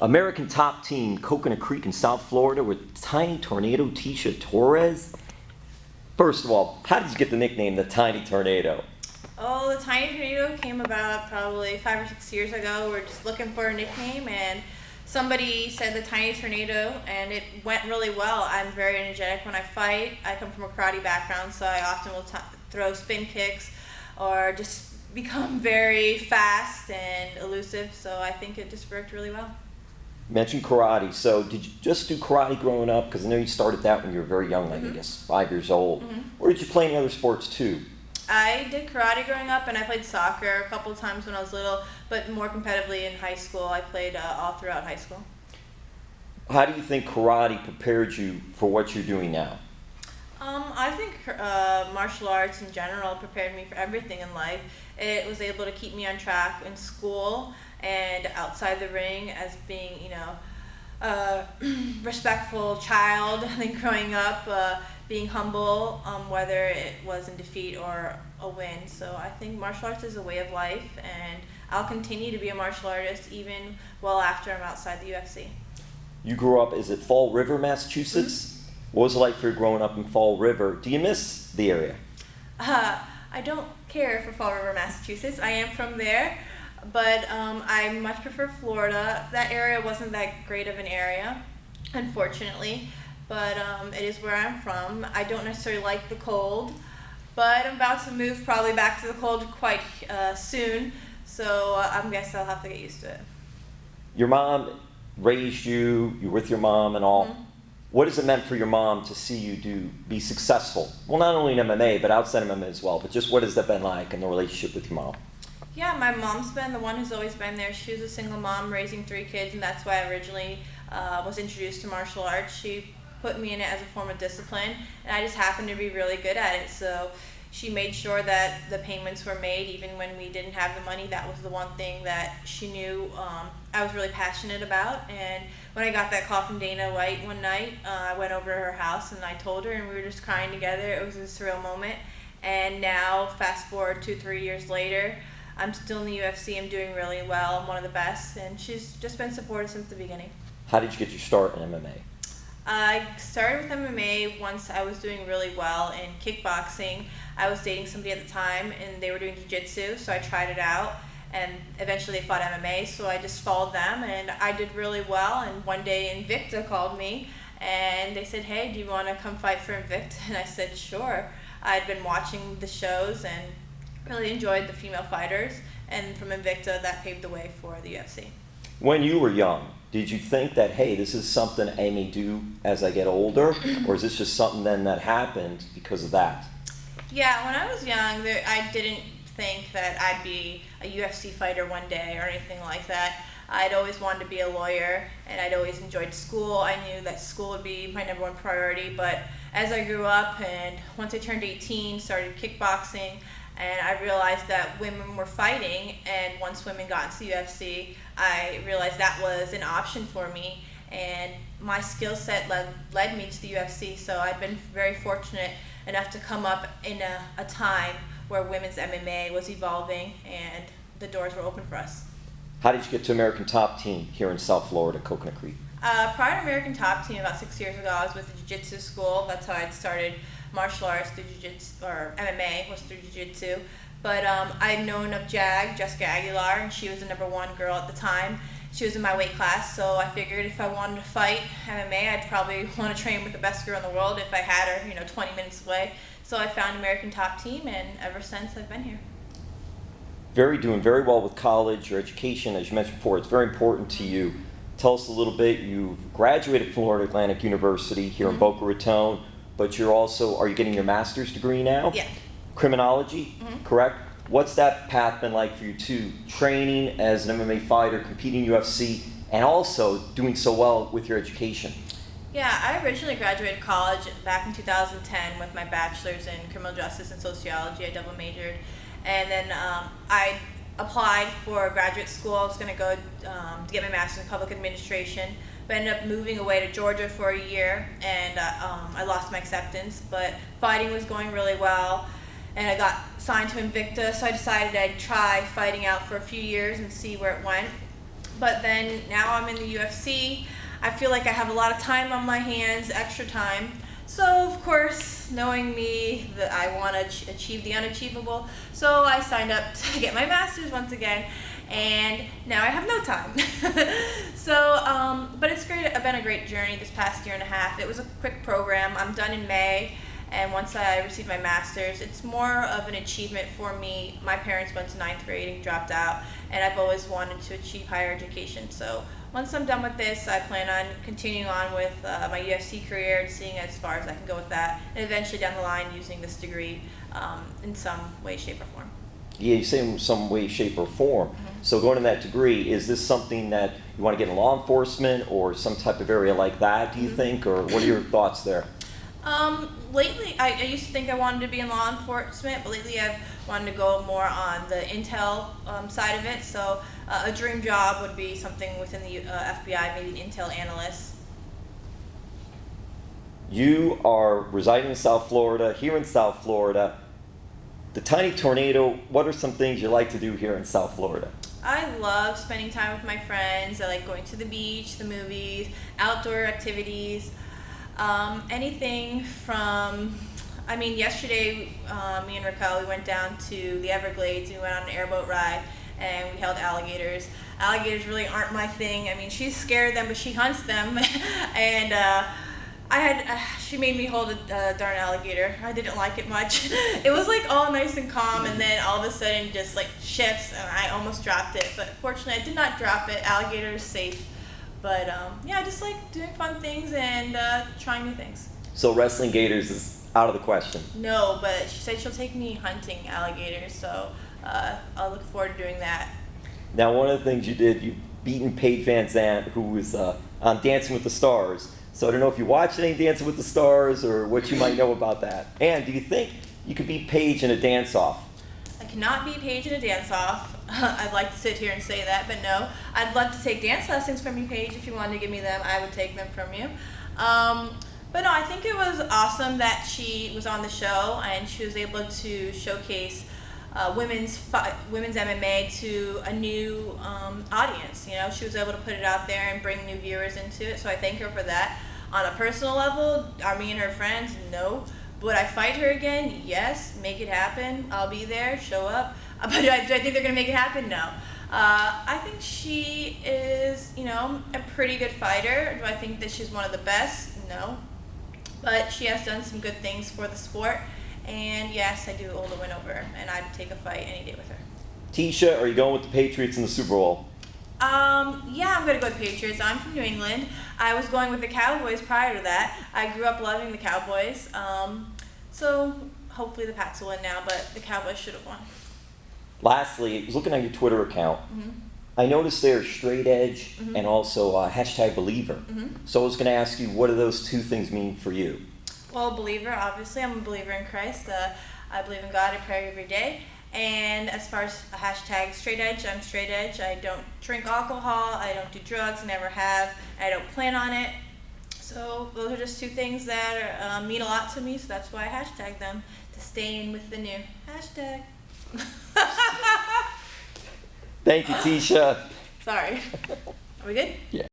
American top team, Coconut Creek in South Florida with Tiny Tornado Tecia Torres. First of all, how did you get the nickname the Tiny Tornado? Oh, the Tiny Tornado came about probably 5 or 6 years ago. We were just looking for a nickname, and somebody said the Tiny Tornado, and it went really well. I'm very energetic when I fight. I come from a karate background, so I often will throw spin kicks or just become very fast and elusive, so I think it just worked really well. You mentioned karate, so did you just do karate growing up? Because I know you started that when you were very young, like I guess 5 years old. Or did you play any other sports too? I did karate growing up, and I played soccer a couple of times when I was little, but more competitively in high school. I played all throughout high school. How do you think karate prepared you for what you're doing now? I think martial arts in general prepared me for everything in life. It was able to keep me on track in school and outside the ring as being, a respectful child. I think growing up, being humble, whether it was in defeat or a win. So I think martial arts is a way of life, and I'll continue to be a martial artist even well after I'm outside the UFC. You grew up, is it Fall River, Massachusetts? What was it like for you growing up in Fall River? Do you miss the area? I don't care for Fall River, Massachusetts. I am from there, but I much prefer Florida. That area wasn't that great of an area, unfortunately, but it is where I'm from. I don't necessarily like the cold, but I'm about to move probably back to the cold quite soon, so I guess I'll have to get used to it. Your mom raised you, you're with your mom and all. What has it meant for your mom to see you be successful? Well, not only in MMA, but outside of MMA as well, but just what has that been like in the relationship with your mom? Yeah, my mom's been the one who's always been there. She was a single mom raising 3 kids, and that's why I originally was introduced to martial arts. She put me in it as a form of discipline, and I just happened to be really good at it. So she made sure that the payments were made even when we didn't have the money. That was the one thing that she knew I was really passionate about. And when I got that call from Dana White one night, I went over to her house and I told her, and we were just crying together. It was a surreal moment. And now, fast forward 2-3 years later, I'm still in the UFC. I'm doing really well. I'm one of the best, and she's just been supportive since the beginning. How did you get your start in MMA? I started with MMA once I was doing really well in kickboxing. I was dating somebody at the time, and they were doing jiu-jitsu, so I tried it out, and eventually they fought MMA, so I just followed them, and I did really well. And one day Invicta called me, and they said, "Hey, do you want to come fight for Invicta?" And I said, "Sure." I'd been watching the shows and really enjoyed the female fighters, and from Invicta, that paved the way for the UFC. When you were young, did you think that, hey, this is something I may do as I get older, or is this just something then that happened because of that? Yeah, when I was young, I didn't think that I'd be a UFC fighter one day or anything like that. I'd always wanted to be a lawyer, and I'd always enjoyed school. I knew that school would be my number one priority, but as I grew up and once I turned 18, started kickboxing, and I realized that women were fighting, and once women got into the UFC, I realized that was an option for me, and my skill set led me to the UFC, so I've been very fortunate enough to come up in a time where women's MMA was evolving, and the doors were open for us. How did you get to American Top Team here in South Florida, Coconut Creek? Prior to American Top Team, about 6 years ago, I was with the jiu-jitsu school. That's how I'd started martial arts through jiu-jitsu, or MMA was through jiu-jitsu. But I'd known of Jessica Aguilar, and she was the #1 girl at the time. She was in my weight class, so I figured if I wanted to fight MMA, I'd probably want to train with the best girl in the world if I had her, 20 minutes away. So I found American Top Team, and ever since I've been here. Doing very well with college, your education, as you mentioned before, it's very important to you. Tell us a little bit. You graduated from Florida Atlantic University here in Boca Raton, but are you getting your master's degree now? Yeah. Criminology, correct? What's that path been like for you too? Training as an MMA fighter, competing in UFC, and also doing so well with your education. Yeah, I originally graduated college back in 2010 with my bachelor's in criminal justice and sociology. I double majored. And then I applied for graduate school. I was going to go to get my master's in public administration, but ended up moving away to Georgia for a year, and I lost my acceptance. But fighting was going really well, and I got signed to Invicta, so I decided I'd try fighting out for a few years and see where it went. but then now I'm in the UFC. I feel like I have a lot of time on my hands, extra time. So of course, knowing me, that I want to achieve the unachievable. So I signed up to get my master's once again, and now I have no time. So, but it's great. It's been a great journey this past year and a half. It was a quick program. I'm done in May, and once I receive my master's, it's more of an achievement for me. My parents went to 9th grade and dropped out, and I've always wanted to achieve higher education. So once I'm done with this, I plan on continuing on with my UFC career and seeing as far as I can go with that, and eventually down the line using this degree in some way, shape, or form. Yeah, you say in some way, shape, or form. So going to that degree, is this something that you want to get in law enforcement or some type of area like that, do you think? Or what are your thoughts there? Lately, I used to think I wanted to be in law enforcement, but lately I've wanted to go more on the intel side of it. So a dream job would be something within the FBI, maybe an intel analyst. You are residing in South Florida, here in South Florida. The tiny tornado, what are some things you like to do here in South Florida? I love spending time with my friends. I like going to the beach, the movies, outdoor activities. Anything from, yesterday, me and Raquel, we went down to the Everglades. We went on an airboat ride, and we held alligators. Alligators really aren't my thing. She's scared of them, but she hunts them. And she made me hold a darn alligator. I didn't like it much. It was like all nice and calm, and then all of a sudden just like shifts, and I almost dropped it. But fortunately, I did not drop it. Alligator is safe. But I just like doing fun things and trying new things. So wrestling gators is out of the question? No, but she said she'll take me hunting alligators, so I'll look forward to doing that. Now, one of the things you did, you've beaten Paige Van Zandt, who was on Dancing with the Stars. So I don't know if you watched any Dancing with the Stars or what you might know about that. And do you think you could beat Paige in a dance-off? I cannot beat Paige in a dance-off. I'd like to sit here and say that, but no. I'd love to take dance lessons from you, Paige. If you wanted to give me them, I would take them from you. But no, I think it was awesome that she was on the show and she was able to showcase women's MMA to a new audience. You know, she was able to put it out there and bring new viewers into it. So I thank her for that. On a personal level, are me and her friends? No. Would I fight her again? Yes. Make it happen. I'll be there. Show up. But do I think they're going to make it happen? No. I think she is, a pretty good fighter. Do I think that she's one of the best? No. But she has done some good things for the sport. And yes, I do hold a win over her. And I'd take a fight any day with her. Tecia, are you going with the Patriots in the Super Bowl? Yeah, I'm going to go with the Patriots. I'm from New England. I was going with the Cowboys prior to that. I grew up loving the Cowboys. So hopefully the Pats will win now, but the Cowboys should have won. Lastly, looking at your Twitter account, I noticed there's straight edge and also hashtag believer. So I was going to ask you, what do those two things mean for you? Well, believer, obviously. I'm a believer in Christ. I believe in God. I pray every day. And as far as a hashtag straight edge, I'm straight edge. I don't drink alcohol. I don't do drugs. Never have. I don't plan on it. So those are just two things that mean a lot to me. So that's why I hashtag them, to stay in with the new hashtag. Thank you, Tecia. Sorry. Are we good? Yeah.